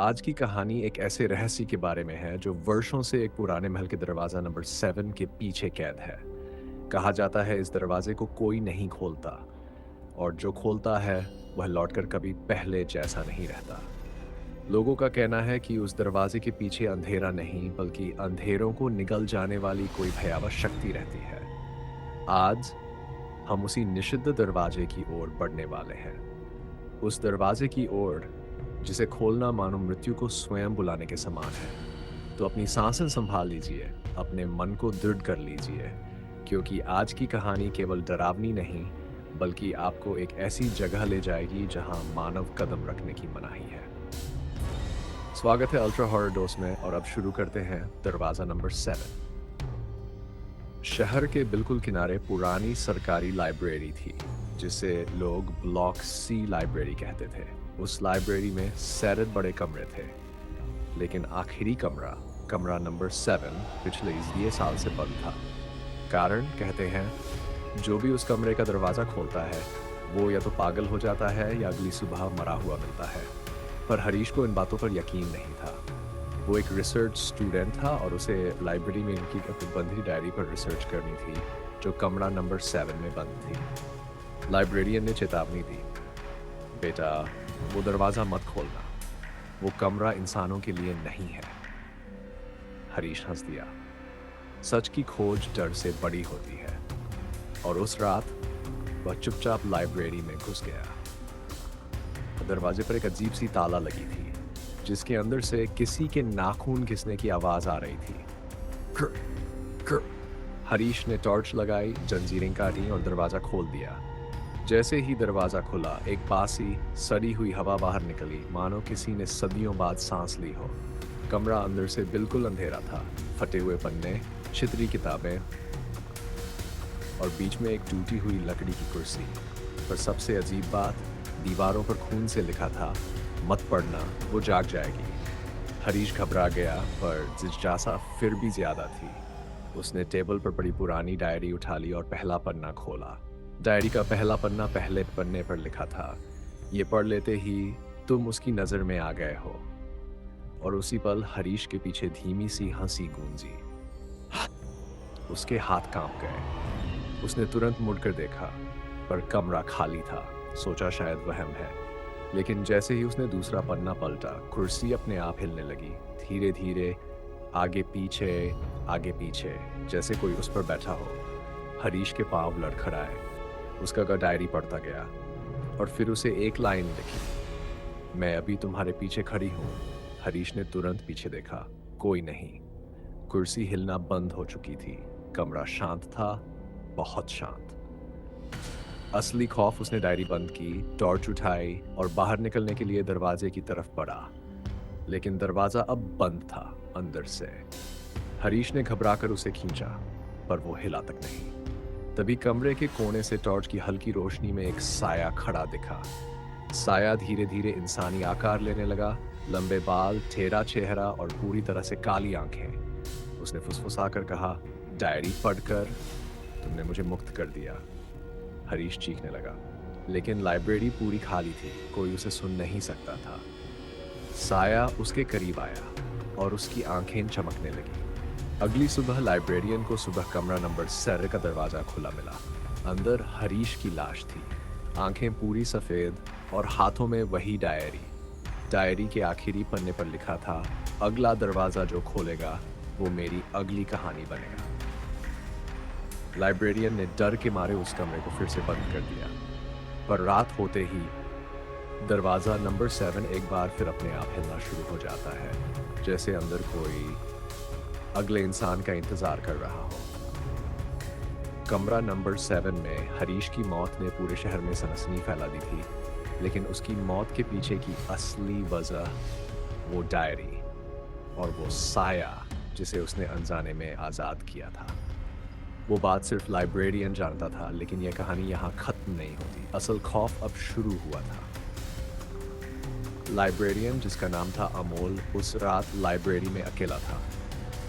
आज की कहानी एक ऐसे रहस्य के बारे में है जो वर्षों से एक पुराने महल के दरवाजा नंबर 7 के पीछे कैद है। कहा जाता है इस दरवाजे को कोई नहीं खोलता और जो खोलता है वह लौटकर कभी पहले जैसा नहीं रहता। लोगों का कहना है कि उस दरवाजे के पीछे अंधेरा नहीं बल्कि अंधेरों को निगल जाने वाली कोई भयावह शक्ति रहती है। आज हम उसी निषिद्ध दरवाजे की ओर बढ़ने वाले हैं। उस दरवाजे की ओर जिसे खोलना मानो मृत्यु को स्वयं बुलाने के समान है। तो अपनी सांसें संभाल लीजिए, अपने मन को दृढ़ कर लीजिए, क्योंकि आज की कहानी केवल डरावनी नहीं, बल्कि आपको एक ऐसी जगह ले जाएगी जहां मानव कदम रखने की मनाही है। स्वागत है अल्ट्रा हॉरर डोज में और अब शुरू करते हैं दरवाजा नंबर 7। शहर के बिल्कुल किनारे पुरानी सरकारी लाइब्रेरी थी, जिसे लोग ब्लॉक सी लाइब्रेरी कहते थे। उस लाइब्रेरी में 7 बड़े कमरे थे, लेकिन आखिरी कमरा कमरा नंबर 7 पिछले 20 साल से बंद था। कारण कहते हैं जो भी उस कमरे का दरवाज़ा खोलता है वो या तो पागल हो जाता है या अगली सुबह मरा हुआ मिलता है। पर हरीश को इन बातों पर यकीन नहीं था। वो एक रिसर्च स्टूडेंट था और उसे लाइब्रेरी में इनकी अपनी बंधी डायरी पर रिसर्च करनी थी, जो कमरा नंबर 7 में बंद थी। लाइब्रेरियन ने चेतावनी दी, बेटा वो दरवाज़ा मत खोलना, वो कमरा इंसानों के लिए नहीं है। हरीश हंस दिया। सच की खोज डर से बड़ी होती है। और उस रात वह चुपचाप लाइब्रेरी में घुस गया। दरवाजे पर एक अजीब सी ताला लगी थी, जिसके अंदर से किसी के नाखून घिसने की आवाज आ रही थी। कर, कर। हरीश ने टॉर्च लगाई, जंजीरें काटी और दरवाजा खोल दिया। जैसे ही दरवाजा खुला, एक बासी सड़ी हुई हवा बाहर निकली, मानो किसी ने सदियों बाद सांस ली हो। कमरा अंदर से बिल्कुल अंधेरा था। फटे हुए पन्ने, छितरी किताबें और बीच में एक टूटी हुई लकड़ी की कुर्सी। पर सबसे अजीब बात, दीवारों पर खून से लिखा था, मत पढ़ना, वो जाग जाएगी। हरीश घबरा गया, पर जिज्ञासा फिर भी ज्यादा थी। उसने टेबल पर पड़ी पुरानी डायरी उठा ली और पहला पन्ना खोला। डायरी का पहला पन्ना पहले पन्ने पर लिखा था, ये पढ़ लेते ही तुम उसकी नजर में आ गए हो। और उसी पल हरीश के पीछे धीमी सी हंसी गूंजी। उसके हाथ कांप गए। उसने तुरंत मुड़कर देखा, पर कमरा खाली था। सोचा शायद वहम है, लेकिन जैसे ही उसने दूसरा पन्ना पलटा, कुर्सी अपने आप हिलने लगी, धीरे धीरे आगे पीछे, जैसे कोई उस पर बैठा हो। हरीश के पांव लड़खड़ाए। उसका डायरी पढ़ता गया और फिर उसे एक लाइन लिखी, मैं अभी तुम्हारे पीछे खड़ी हूं। हरीश ने तुरंत पीछे देखा, कोई नहीं। कुर्सी हिलना बंद हो चुकी थी। कमरा शांत था, बहुत शांत। असली खौफ, उसने डायरी बंद की, टॉर्च उठाई और बाहर निकलने के लिए दरवाजे की तरफ बढ़ा। लेकिन दरवाजा अब बंद था अंदर से। हरीश ने घबराकर उसे खींचा, पर वो हिला तक नहीं। तभी कमरे के कोने से टॉर्च की हल्की रोशनी में एक साया खड़ा दिखा। साया धीरे धीरे इंसानी आकार लेने लगा, लंबे बाल, टेढ़ा चेहरा और पूरी तरह से काली आंखें। उसने फुसफुसाकर कहा, डायरी पढ़कर तुमने मुझे मुक्त कर दिया। हरीश चीखने लगा, लेकिन लाइब्रेरी पूरी खाली थी, कोई उसे सुन नहीं सकता था। साया उसके करीब आया और उसकी आंखें चमकने लगी। अगली सुबह लाइब्रेरियन को सुबह कमरा नंबर 7 का दरवाजा खुला मिला। अंदर हरीश की लाश थी, आंखें पूरी सफेद और हाथों में वही डायरी। डायरी के आखिरी पन्ने पर लिखा था, अगला दरवाजा जो खोलेगा वो मेरी अगली कहानी बनेगा। लाइब्रेरियन ने डर के मारे उस कमरे को फिर से बंद कर दिया। पर रात होते ही दरवाजा नंबर 7 एक बार फिर अपने आप हिलना शुरू हो जाता है, जैसे अंदर कोई अगले इंसान का इंतजार कर रहा हो। कमरा नंबर 7 में हरीश की मौत ने पूरे शहर में सनसनी फैला दी थी, लेकिन उसकी मौत के पीछे की असली वजह वो डायरी और वो साया जिसे उसने अनजाने में आजाद किया था। वो बात सिर्फ लाइब्रेरियन जानता था, लेकिन यह कहानी यहाँ खत्म नहीं होती। असल खौफ अब शुरू हुआ था। लाइब्रेरियन, जिसका नाम था अमोल, उस रात लाइब्रेरी में अकेला था।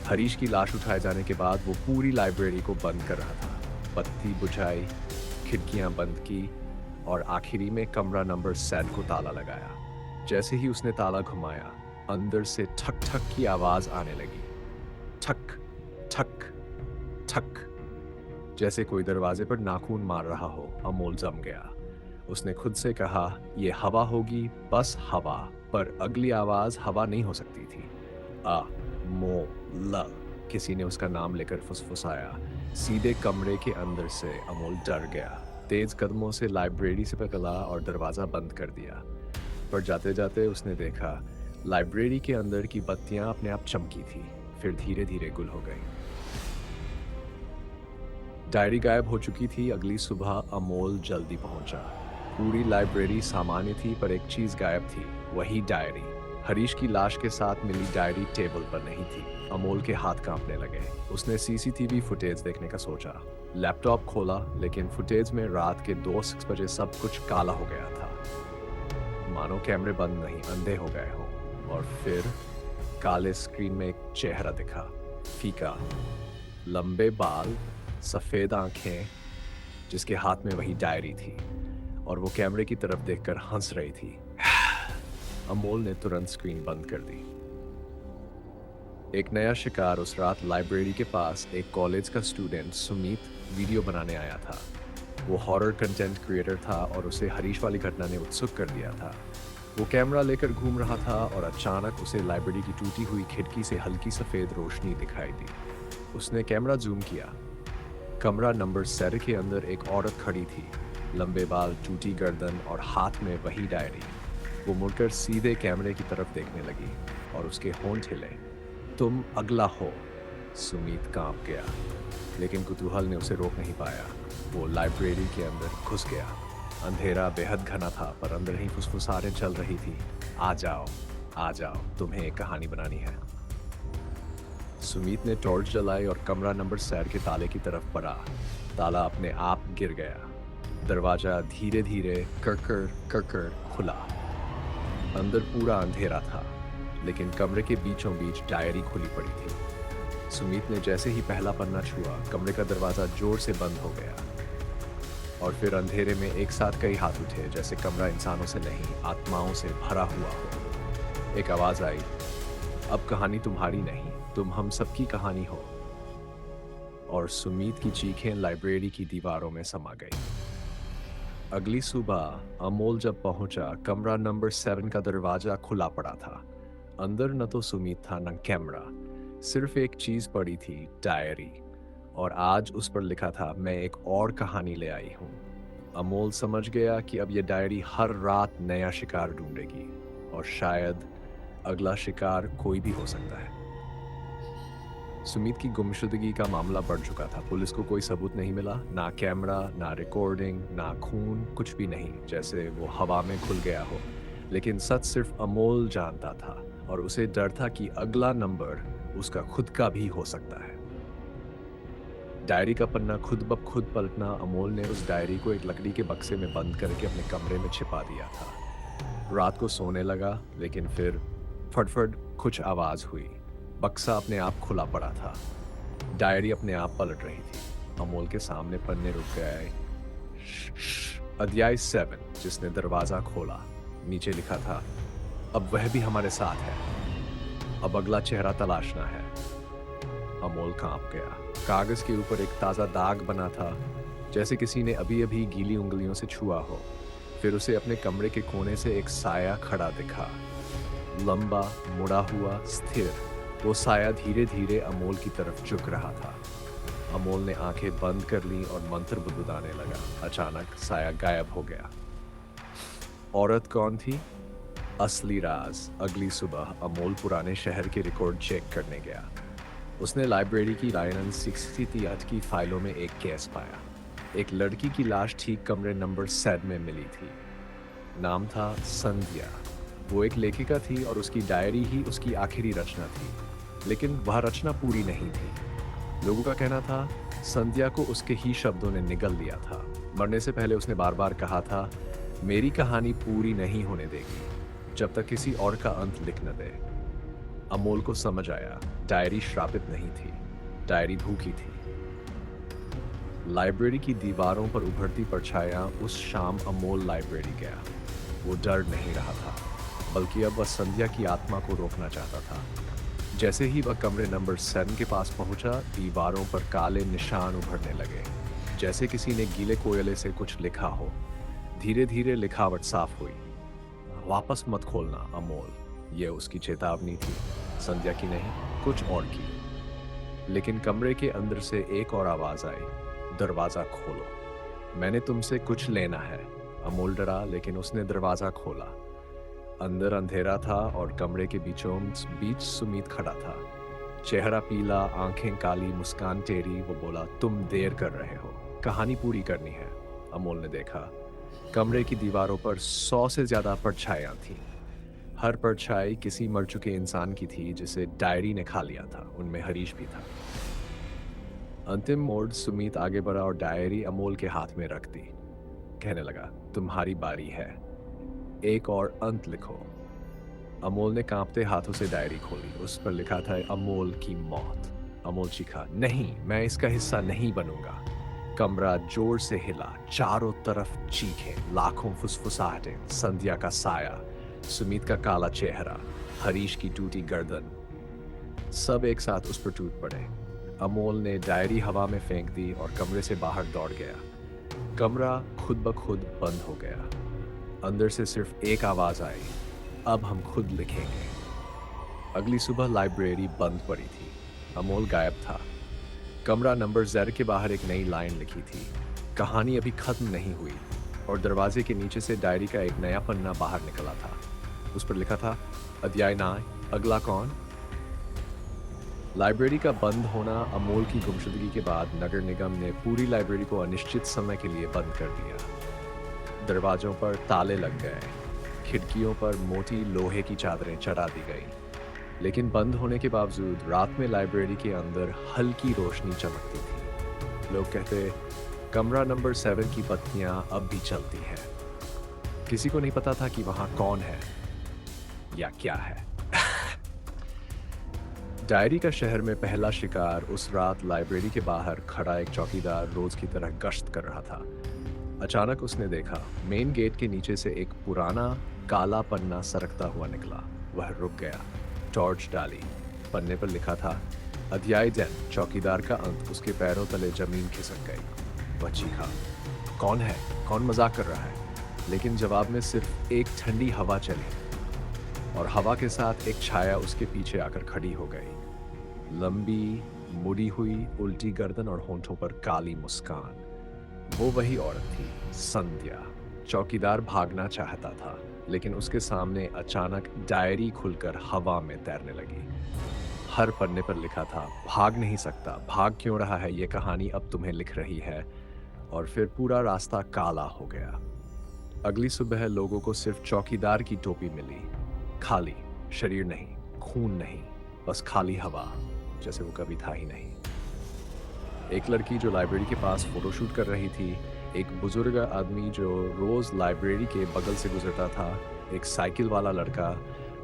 हरीश की लाश उठाए जाने के बाद वो पूरी लाइब्रेरी को बंद कर रहा था। बत्ती बुझाई, खिड़कियां बंद की और आखिरी में कमरा नंबर 7 को ताला लगाया। जैसे ही उसने ताला घुमाया, अंदर से ठक ठक की आवाज आने लगी। ठक ठक ठक, जैसे कोई दरवाजे पर नाखून मार रहा हो। अमोल जम गया। उसने खुद से कहा, ये हवा होगी, बस हवा। पर अगली आवाज हवा नहीं हो सकती थी। अ मो ल, किसी ने उसका नाम लेकर फुसफुसाया। सीधे कमरे के अंदर से अमोल डर गया। तेज कदमों से लाइब्रेरी से निकला और दरवाजा बंद कर दिया। पर जाते जाते उसने देखा, लाइब्रेरी के अंदर की बत्तियां अपने आप चमकी थी, फिर धीरे धीरे गुल हो गई। डायरी गायब हो चुकी थी। अगली सुबह अमोल जल्दी पहुंचा। पूरी लाइब्रेरी सामान्य थी, पर एक चीज गायब थी, वही डायरी। हरीश की लाश के साथ मिली डायरी टेबल पर नहीं थी। अमोल के हाथ कांपने लगे। उसने सीसीटीवी फुटेज देखने का सोचा। लैपटॉप खोला, लेकिन फुटेज में रात के 2 बजे सब कुछ काला हो गया था, मानो कैमरे बंद नहीं, अंधे हो गए हों। और फिर काले स्क्रीन में एक चेहरा दिखा, फीका, लंबे बाल, सफेद आंखें, जिसके हाथ में वही डायरी थी, और वो कैमरे की तरफ देखकर हंस रही थी। अमोल ने तुरंत स्क्रीन बंद कर दी। एक नया शिकार उस रात लाइब्रेरी के पास एक कॉलेज का स्टूडेंट सुमीत वीडियो बनाने आया था। वो हॉरर कंटेंट क्रिएटर था और उसे हरीश वाली घटना ने उत्सुक कर दिया था। वो कैमरा लेकर घूम रहा था और अचानक उसे लाइब्रेरी की टूटी हुई खिड़की से हल्की सफेद रोशनी दिखाई दी। उसने कैमरा जूम किया। कमरा नंबर 7 के अंदर एक औरत खड़ी थी, लंबे बाल, टूटी गर्दन और हाथ में वही डायरी। वो मुड़कर सीधे कैमरे की तरफ देखने लगी और उसके होंठ हिले। तुम अगला हो। सुमीत कांप गया, लेकिन कुतूहल ने उसे रोक नहीं पाया। वो लाइब्रेरी के अंदर घुस गया। अंधेरा बेहद घना था, पर अंदर ही फुसफुसाहटें चल रही थी। आ जाओ, तुम्हें एक कहानी बनानी है। सुमीत ने टॉर्च जलाई और कमरा नंबर 7 के ताले की तरफ बढ़ा। ताला अपने आप गिर गया। दरवाजा धीरे धीरे कड़कड़ खुला। अंदर पूरा अंधेरा था, लेकिन कमरे के बीचों बीच डायरी खुली पड़ी थी। सुमीत ने जैसे ही पहला पन्ना छुआ, कमरे का दरवाजा जोर से बंद हो गया। और फिर अंधेरे में एक साथ कई हाथ उठे, जैसे कमरा इंसानों से नहीं, आत्माओं से भरा हुआ हो। एक आवाज आई, अब कहानी तुम्हारी नहीं, तुम हम सबकी कहानी हो। और सुमीत की चीखें लाइब्रेरी की दीवारों में समा गई। अगली सुबह अमोल जब पहुंचा, कमरा नंबर 7 का दरवाजा खुला पड़ा था। अंदर न तो सुमीत था, न कैमरा। सिर्फ एक चीज पड़ी थी, डायरी। और आज उस पर लिखा था, मैं एक और कहानी ले आई हूं। अमोल समझ गया कि अब यह डायरी हर रात नया शिकार ढूंढेगी, और शायद अगला शिकार कोई भी हो सकता है। सुमीत की गुमशुदगी का मामला बढ़ चुका था। पुलिस को कोई सबूत नहीं मिला, ना कैमरा, ना रिकॉर्डिंग, ना खून, कुछ भी नहीं, जैसे वो हवा में खुल गया हो। लेकिन सच सिर्फ अमोल जानता था, और उसे डर था कि अगला नंबर उसका खुद का भी हो सकता है। डायरी का पन्ना खुद ब खुद पलटना। अमोल ने उस डायरी को एक लकड़ी के बक्से में बंद करके अपने कमरे में छिपा दिया था। रात को सोने लगा, लेकिन फिर फटफट कुछ आवाज हुई। बक्सा अपने आप खुला पड़ा था। डायरी अपने आप पलट रही थी। अमोल के सामने पन्ने रुक गए। अध्याय 7, जिसने दरवाजा खोला। नीचे लिखा था, अब वह भी हमारे साथ है, अब अगला चेहरा तलाशना है। अमोल कांप गया। कागज के ऊपर एक ताजा दाग बना था, जैसे किसी ने अभी अभी गीली उंगलियों से छुआ हो। फिर उसे अपने कमरे के कोने से एक साया खड़ा दिखा, लंबा, मुड़ा हुआ, स्थिर। वो साया धीरे धीरे अमोल की तरफ झुक रहा था। अमोल ने आंखें बंद कर ली और मंत्र बुदबुदाने लगा। अचानक साया गायब हो गया। औरत कौन थी? असली राज। अगली सुबह अमोल पुराने शहर के रिकॉर्ड चेक करने गया। उसने लाइब्रेरी की लाइन 68 की फाइलों में एक केस पाया। एक लड़की की लाश ठीक कमरे नंबर 7 में मिली थी। नाम था संध्या। वो एक लेखिका थी और उसकी डायरी ही उसकी आखिरी रचना थी, लेकिन वह रचना पूरी नहीं थी। लोगों का कहना था, संध्या को उसके ही शब्दों ने निगल लिया था। मरने से पहले उसने बार बार कहा था, मेरी कहानी पूरी नहीं होने देगी जब तक किसी और का अंत लिख न दे। अमोल को समझ आया, डायरी श्रापित नहीं थी, डायरी भूखी थी। लाइब्रेरी की दीवारों पर उभरती परछाया। उस शाम अमोल लाइब्रेरी गया। वो डर नहीं रहा था, बल्कि अब वह संध्या की आत्मा को रोकना चाहता था। जैसे ही वह कमरे नंबर 7 के पास पहुंचा, दीवारों पर काले निशान उभरने लगे, जैसे किसी ने गीले कोयले से कुछ लिखा हो। धीरे धीरे लिखावट साफ हुई। वापस मत खोलना अमोल, यह उसकी चेतावनी थी, संध्या की नहीं, कुछ और की। लेकिन कमरे के अंदर से एक और आवाज आई, दरवाजा खोलो, मैंने तुमसे कुछ लेना है। अमोल डरा, लेकिन उसने दरवाजा खोला। अंदर अंधेरा था और कमरे के बीचों बीच सुमीत खड़ा था। चेहरा पीला, आंखें काली, मुस्कान टेढ़ी। वो बोला, तुम देर कर रहे हो, कहानी पूरी करनी है। अमोल ने देखा, कमरे की दीवारों पर 100 से ज्यादा परछाइयां थीं। हर परछाई किसी मर चुके इंसान की थी जिसे डायरी ने खा लिया था। उनमें हरीश भी था। अंतिम मोड़, सुमीत आगे बढ़ा और डायरी अमोल के हाथ में रख दी। कहने लगा, तुम्हारी बारी है, एक और अंत लिखो। अमोल ने कांपते हाथों से डायरी खोली। उस पर लिखा था, अमोल की मौत। अमोल चीखा, नहीं, मैं इसका हिस्सा नहीं बनूंगा। कमरा जोर से हिला, चारों तरफ चीखें, लाखों फुसफुसाहटें, संध्या का साया, सुमीत का काला चेहरा, हरीश की टूटी गर्दन। सब एक साथ उस पर टूट पड़े। अमोल ने डायरी हवा में फेंक दी और कमरे से बाहर दौड़ गया। कमरा खुद ब खुद बंद हो गया। अंदर से सिर्फ एक आवाज आई, अब हम खुद लिखेंगे। अगली सुबह लाइब्रेरी बंद पड़ी थी। अमोल गायब था। कमरा नंबर ज़ेड के बाहर एक नई लाइन लिखी थी, कहानी अभी खत्म नहीं हुई। और दरवाजे के नीचे से डायरी का एक नया पन्ना बाहर निकला था। उस पर लिखा था, अध्याय 9, अगला कौन। लाइब्रेरी का बंद होना, अमोल की गुमशुदगी के बाद नगर निगम ने पूरी लाइब्रेरी को अनिश्चित समय के लिए बंद कर दिया। दरवाजों पर ताले लग गए, खिड़कियों पर मोटी लोहे की चादरें चढ़ा दी गई। लेकिन बंद होने के बावजूद रात में लाइब्रेरी के अंदर हल्की रोशनी चमकती थी। लोग कहते, कमरा नंबर 7 की बत्तियां अब भी चलती हैं। किसी को नहीं पता था कि वहां कौन है या क्या है। डायरी का शहर में पहला शिकार उस रात लाइब्रेरी के बाहर खड़ा एक चौकीदार रोज की तरह गश्त कर रहा था। अचानक उसने देखा, मेन गेट के नीचे से एक पुराना काला पन्ना सरकता हुआ निकला। वह रुक गया, टॉर्च डाली। पन्ने पर लिखा था, अध्याय 10, चौकीदार का अंत। उसके पैरों तले जमीन खिसक गई। वह चीखा, कौन है, कौन मजाक कर रहा है। लेकिन जवाब में सिर्फ एक ठंडी हवा चली और हवा के साथ एक छाया उसके पीछे आकर खड़ी हो गई। लंबी, मुड़ी हुई, उल्टी गर्दन और होंठों पर काली मुस्कान। वो वही औरत थी, संध्या। चौकीदार भागना चाहता था, लेकिन उसके सामने अचानक डायरी खुलकर हवा में तैरने लगी। हर पन्ने पर लिखा था, भाग नहीं सकता, भाग क्यों रहा है, ये कहानी अब तुम्हें लिख रही है। और फिर पूरा रास्ता काला हो गया। अगली सुबह लोगों को सिर्फ चौकीदार की टोपी मिली, खाली, शरीर नहीं, खून नहीं, बस खाली हवा, जैसे वो कभी था ही नहीं। एक लड़की जो लाइब्रेरी के पास फोटोशूट कर रही थी, एक बुजुर्ग आदमी जो रोज लाइब्रेरी के बगल से गुजरता था, एक साइकिल वाला लड़का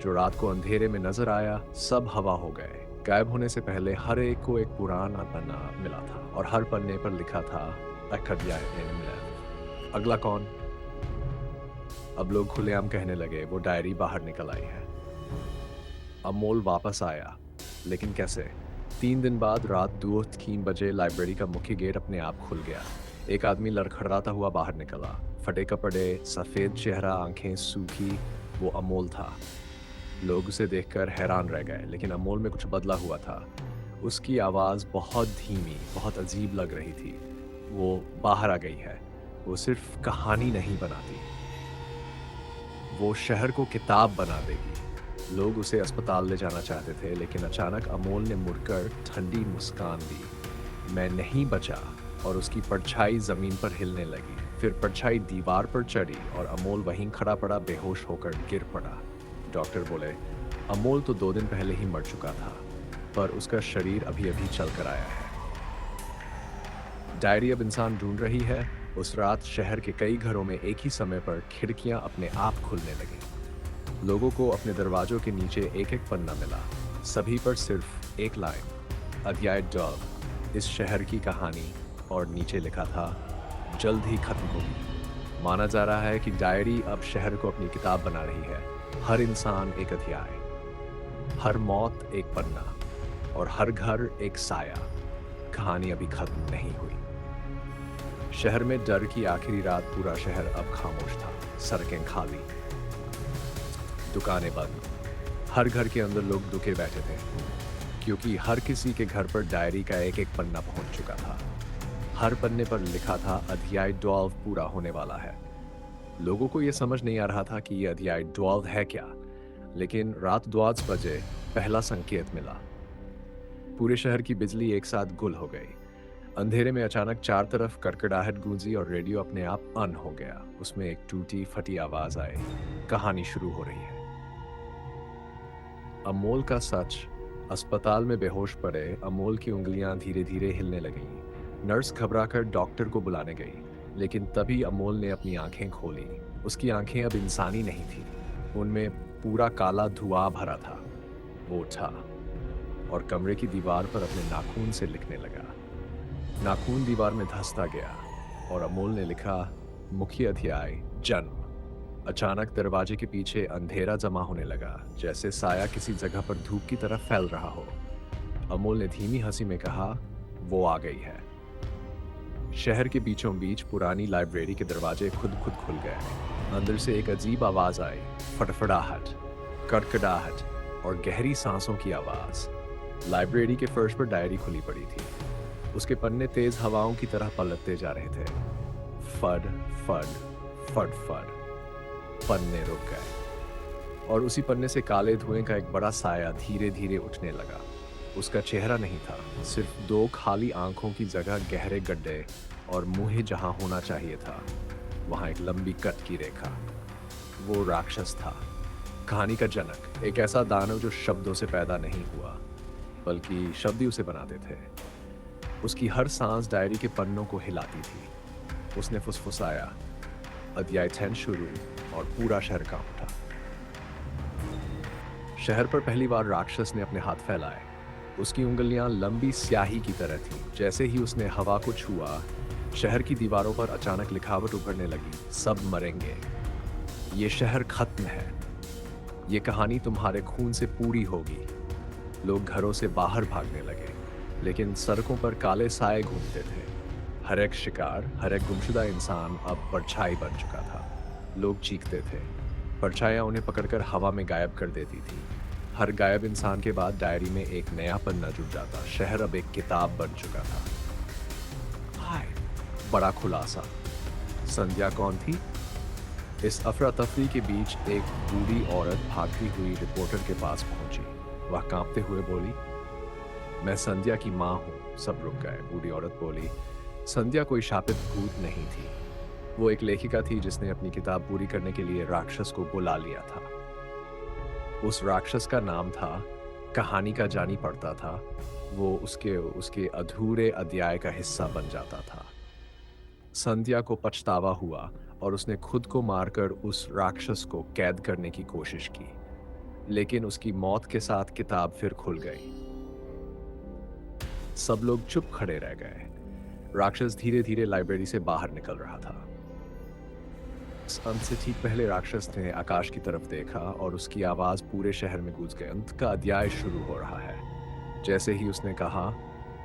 जो रात को अंधेरे में नजर आया, सब हवा हो गए। गायब होने से पहले हर एक को एक पुराना पन्ना मिला था और हर पन्ने पर लिखा था, अगला कौन। अब लोग खुलेआम कहने लगे, वो डायरी बाहर निकल आई है। अमोल वापस आया, लेकिन कैसे। 3 दिन बाद रात 2:03 बजे लाइब्रेरी का मुख्य गेट अपने आप खुल गया। एक आदमी लड़खड़ाता हुआ बाहर निकला, फटे कपड़े, सफेद चेहरा, आंखें सूखी। वो अमोल था। लोग उसे देखकर हैरान रह गए, लेकिन अमोल में कुछ बदला हुआ था। उसकी आवाज बहुत धीमी, बहुत अजीब लग रही थी। वो बाहर आ गई है, वो सिर्फ कहानी नहीं बनाती, वो शहर को किताब बना देगी। लोग उसे अस्पताल ले जाना चाहते थे, लेकिन अचानक अमोल ने मुड़कर ठंडी मुस्कान दी। मैं नहीं बचा, और उसकी परछाई जमीन पर हिलने लगी। फिर परछाई दीवार पर चढ़ी और अमोल वहीं खड़ा पड़ा, बेहोश होकर गिर पड़ा। डॉक्टर बोले, अमोल तो 2 दिन पहले ही मर चुका था, पर उसका शरीर अभी अभी चल कर आया है। डायरी अब इंसान ढूंढ रही है। उस रात शहर के कई घरों में एक ही समय पर खिड़कियां अपने आप खुलने लगीं। लोगों को अपने दरवाजों के नीचे एक एक पन्ना मिला, सभी पर सिर्फ एक लाइन, अध्याय 12, इस शहर की कहानी। और नीचे लिखा था, जल्द ही खत्म होगी। माना जा रहा है कि डायरी अब शहर को अपनी किताब बना रही है। हर इंसान एक अध्याय, हर मौत एक पन्ना और हर घर एक साया। कहानी अभी खत्म नहीं हुई। शहर में डर की आखिरी रात। पूरा शहर अब खामोश था। सड़कें खाली, दुकानें बंद। हर घर के अंदर लोग दुखे बैठे थे, क्योंकि हर किसी के घर पर डायरी का एक एक पन्ना पहुंच चुका था। हर पन्ने पर लिखा था अध्याय 12 पूरा होने वाला है। लोगों को यह समझ नहीं आ रहा था कि यह अध्याय 12 है क्या, लेकिन रात 12 बजे पहला संकेत मिला। पूरे शहर की बिजली एक साथ गुल हो गई। अंधेरे में अचानक चार तरफ कड़कड़ाहट गूंजी और रेडियो अपने आप ऑन हो गया। उसमें एक टूटी फटी आवाज आई, कहानी शुरू हो रही है। अमोल का सच। अस्पताल में बेहोश पड़े अमोल की उंगलियां धीरे धीरे हिलने लगीं। नर्स घबराकर डॉक्टर को बुलाने गई, लेकिन तभी अमोल ने अपनी आंखें खोली। उसकी आंखें अब इंसानी नहीं थी, उनमें पूरा काला धुआं भरा था। वो उठा और कमरे की दीवार पर अपने नाखून से लिखने लगा। नाखून दीवार में धंसता गया और अमोल ने लिखा, मुख्य अध्याय जन्म। अचानक दरवाजे के पीछे अंधेरा जमा होने लगा, जैसे साया किसी जगह पर धूप की तरह फैल रहा हो। अमोल ने धीमी हंसी में कहा, वो आ गई है। शहर के बीचों बीच पुरानी लाइब्रेरी के दरवाजे खुद खुद खुल गए। अंदर से एक अजीब आवाज आई, फटफड़ाहट, कड़कड़ाहट और गहरी सांसों की आवाज। लाइब्रेरी के फर्श पर डायरी खुली पड़ी थी। उसके पन्ने तेज हवाओं की तरह पलटते जा रहे थे। फड फड फड फड। पन्ने रुक गए और उसी पन्ने से काले धुएं का एक बड़ा साया धीरे धीरे उठने लगा। उसका चेहरा नहीं था, सिर्फ दो खाली आंखों की जगह गहरे गड्ढे और मुंह जहां होना चाहिए था वहां एक लंबी कट की रेखा। वो राक्षस था, कहानी का जनक, एक ऐसा दानव जो शब्दों से पैदा नहीं हुआ, बल्कि शब्द ही उसे बनाते थे। उसकी हर सांस डायरी के पन्नों को हिलाती थी। उसने फुसफुसाया, अध्याय 10 शुरू, और पूरा शहर कांप उठा। शहर पर पहली बार राक्षस ने अपने हाथ फैलाए। उसकी उंगलियां लंबी स्याही की तरह थीं। जैसे ही उसने हवा को छुआ, शहर की दीवारों पर अचानक लिखावट उभरने लगी, सब मरेंगे। ये शहर खत्म है। ये कहानी तुम्हारे खून से पूरी होगी। लोग घरों से बाहर भागने लगे, लेकिन सड़कों पर काले साए घूमते थे। हर एक शिकार, हर एक गुमशुदा इंसान अब परछाई बन चुका था। लोग चीखते थे, परछाइयां उन्हें पकड़कर हवा में गायब कर देती थी। हर गायब इंसान के बाद डायरी में एक नया पन्ना जुड़ जाता। शहर अब एक किताब बन चुका था। हाय, बड़ा खुलासा। संध्या कौन थी? इस अफरा तफरी के बीच एक बूढ़ी औरत भागती हुई रिपोर्टर के पास पहुंची। वह कांपते हुए बोली, मैं संध्या की माँ हूँ। सब रुक गए। बूढ़ी औरत बोली, संध्या कोई शापित भूत नहीं थी। वो एक लेखिका थी जिसने अपनी किताब पूरी करने के लिए राक्षस को बुला लिया था। उस राक्षस का नाम था, कहानी का जानी पड़ता था। वो उसके अधूरे अध्याय का हिस्सा बन जाता था। संध्या को पछतावा हुआ और उसने खुद को मारकर उस राक्षस को कैद करने की कोशिश की, लेकिन उसकी मौत के साथ किताब फिर खुल गई। सब लोग चुप खड़े रह गए। राक्षस धीरे धीरे लाइब्रेरी से बाहर निकल रहा था। इस अंत से ठीक पहले राक्षस ने आकाश की तरफ देखा और उसकी आवाज पूरे शहर में गूंज गई, अंत का अध्याय शुरू हो रहा है। जैसे ही उसने कहा,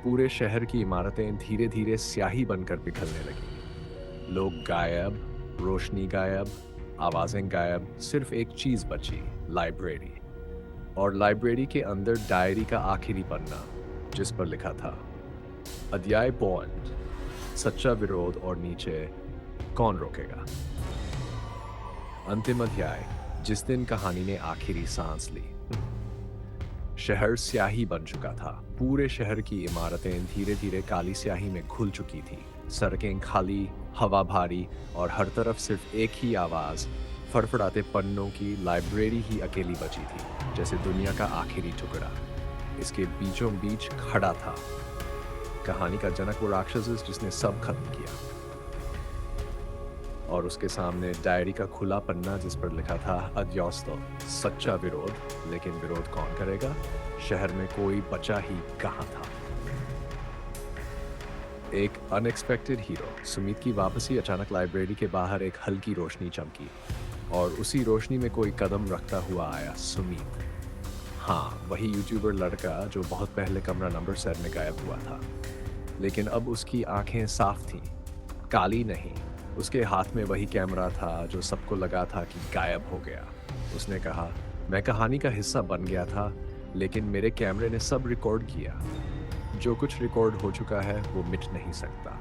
पूरे शहर की इमारतें धीरे धीरे स्याही बनकर पिघलने लगी। लोग गायब, रोशनी गायब, आवाजें गायब। सिर्फ एक चीज बची, लाइब्रेरी। और लाइब्रेरी के अंदर डायरी का आखिरी पन्ना, जिस पर लिखा था, अध्याय बॉन्ड, सच्चा विरोध, और नीचे, कौन रोकेगा। अंतिम अध्याय, जिस दिन कहानी ने आखिरी सांस ली। शहर स्याही बन चुका था। पूरे शहर की इमारतें धीरे धीरे काली स्याही में घुल चुकी थी। सड़कें खाली, हवा भारी, और हर तरफ सिर्फ एक ही आवाज, फड़फड़ाते पन्नों की। लाइब्रेरी ही अकेली बची थी, जैसे दुनिया का आखिरी टुकड़ा। इसके बीचों बीच खड़ा था कहानी का जनक, वो राक्षस जिसने सब खत्म किया। और उसके सामने डायरी का खुला पन्ना, जिस पर लिखा था, अध्यास्तो, सच्चा विरोध। लेकिन विरोध कौन करेगा? शहर में कोई बचा ही कहां था। एक अनएक्सपेक्टेड हीरो। सुमित की वापसी। अचानक लाइब्रेरी के बाहर एक हल्की रोशनी चमकी। और उसी रोशनी में कोई कदम रखता हुआ आया सुमीत। हाँ, वही यूट्यूबर लड़का जो बहुत पहले कमरा नंबर 7 में गायब हुआ था। लेकिन अब उसकी आंखें साफ थीं, काली नहीं। उसके हाथ में वही कैमरा था जो सबको लगा था कि गायब हो गया। उसने कहा, मैं कहानी का हिस्सा बन गया था, लेकिन मेरे कैमरे ने सब रिकॉर्ड किया। जो कुछ रिकॉर्ड हो चुका है वो मिट नहीं सकता।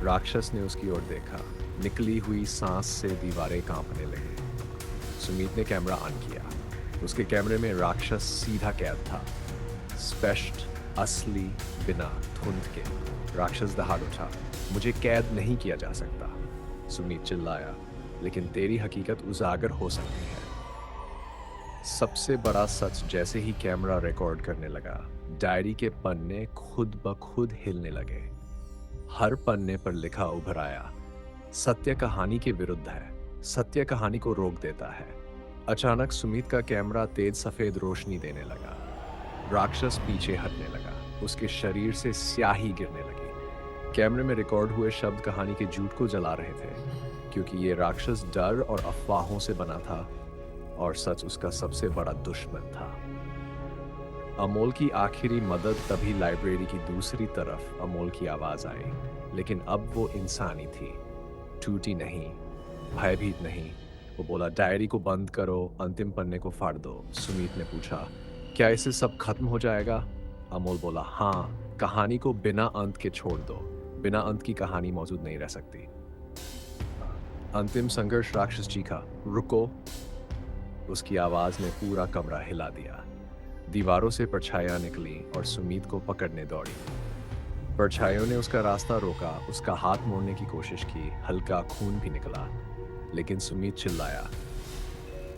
राक्षस ने उसकी ओर देखा। निकली हुई सांस से दीवारें कांपने लगी। सुमीत ने कैमरा ऑन किया। उसके कैमरे में राक्षस सीधा कैद था, स्पष्ट, असली, बिना धुंध के। राक्षस दहाड़ उठा, मुझे कैद नहीं किया जा सकता। सुमीत चिल्लाया, लेकिन तेरी हकीकत उजागर हो सकती है। सबसे बड़ा सच जैसे ही कैमरा रिकॉर्ड करने लगा, डायरी के पन्ने खुद ब खुद हिलने लगे। हर पन्ने पर लिखा उभर आया, सत्य कहानी के विरुद्ध है, सत्य कहानी को रोक देता है। अचानक सुमीत का कैमरा तेज सफेद रोशनी देने लगा। राक्षस पीछे हटने लगा। उसके शरीर से स्याही गिरने लगी। कैमरे में रिकॉर्ड हुए शब्द कहानी के झूठ को जला रहे थे, क्योंकि ये राक्षस डर और अफवाहों से बना था और सच उसका सबसे बड़ा दुश्मन था। अमोल की आखिरी मदद तभी लाइब्रेरी की दूसरी तरफ अमोल की आवाज आई, लेकिन अब वो इंसानी थी, टूटी नहीं, भयभीत नहीं। वो बोला, डायरी को बंद करो, अंतिम पन्ने को फाड़ दो। सुमीत ने पूछा, क्या इससे सब खत्म हो जाएगा? अमोल बोला, हाँ, कहानी को बिना अंत के छोड़ दो। बिना अंत की कहानी मौजूद नहीं रह सकती। अंतिम संघर्ष। राक्षस चीखा, रुको। उसकी आवाज ने पूरा कमरा हिला दिया। दीवारों से परछाइयां निकली और सुमीत को पकड़ने दौड़ी। परछाइयों ने उसका रास्ता रोका, उसका हाथ मोड़ने की कोशिश की, हल्का खून भी निकला। लेकिन सुमीत चिल्लाया,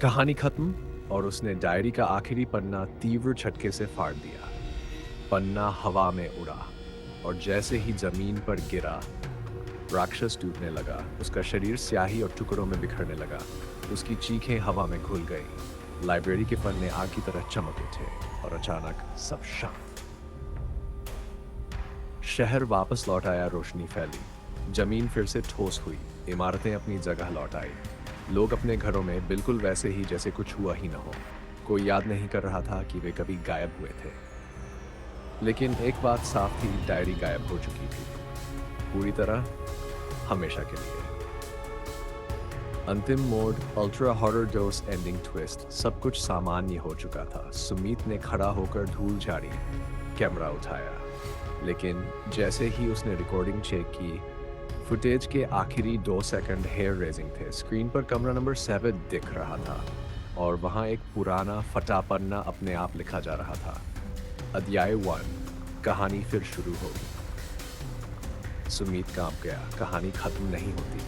कहानी खत्म, और उसने डायरी का आखिरी पन्ना तीव्र झटके से फाड़ दिया। पन्ना हवा में उड़ा और जैसे ही जमीन पर गिरा, राक्षस टूटने लगा। उसका शरीर स्याही और टुकड़ों में बिखरने लगा। उसकी चीखें हवा में घुल गई। लाइब्रेरी के पन्ने आग की तरह चमक उठे और अचानक सब शांत। शहर वापस लौट आया, रोशनी फैली, जमीन फिर से ठोस हुई, इमारतें अपनी जगह लौट आई। लोग अपने घरों में बिल्कुल वैसे ही जैसे कुछ हुआ ही न हो। कोई याद नहीं कर रहा था कि वे कभी गायब हुए थे। लेकिन एक बात साफ थी, डायरी गायब हो चुकी थी, पूरी तरह, हमेशा के लिए। अंतिम mode, ultra horror dose, ending twist, सब कुछ सामान्य हो चुका था। सुमीत ने खड़ा होकर धूल झाड़ी, कैमरा उठाया, लेकिन जैसे ही उसने रिकॉर्डिंग चेक की, फुटेज के आखिरी 2 सेकंड हेयर रेजिंग थे। स्क्रीन पर कमरा नंबर 7 दिख रहा था और वहां एक पुराना फटा पन्ना अपने आप लिखा जा रहा था, अध्याय 1, कहानी फिर शुरू होगी। सुमीत कांप गया। कहानी खत्म नहीं होती,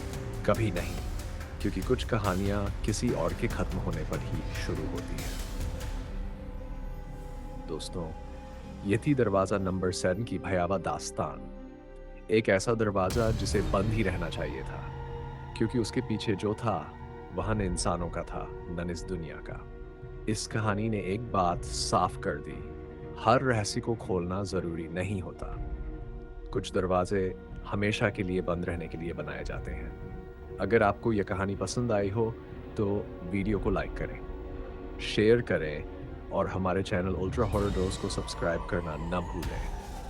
कभी नहीं, क्योंकि कुछ कहानियां किसी और के खत्म होने पर ही शुरू होती हैं। दोस्तों, ये थी दरवाजा नंबर 7 की भयावह दास्तान। एक ऐसा दरवाजा जिसे बंद ही रहना चाहिए था, क्योंकि उसके पीछे जो था वह न इंसानों का था, न इस दुनिया का। इस कहानी ने एक बात साफ कर दी, हर रहस्य को खोलना जरूरी नहीं होता। कुछ दरवाजे हमेशा के लिए बंद रहने के लिए बनाए जाते हैं। अगर आपको यह कहानी पसंद आई हो तो वीडियो को लाइक करें, शेयर करें और हमारे चैनल अल्ट्रा हॉरर डोज को सब्सक्राइब करना न भूलें,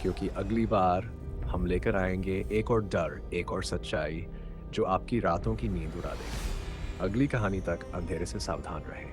क्योंकि अगली बार हम लेकर आएंगे एक और डर, एक और सच्चाई जो आपकी रातों की नींद उड़ा देगी। अगली कहानी तक अंधेरे से सावधान रहें।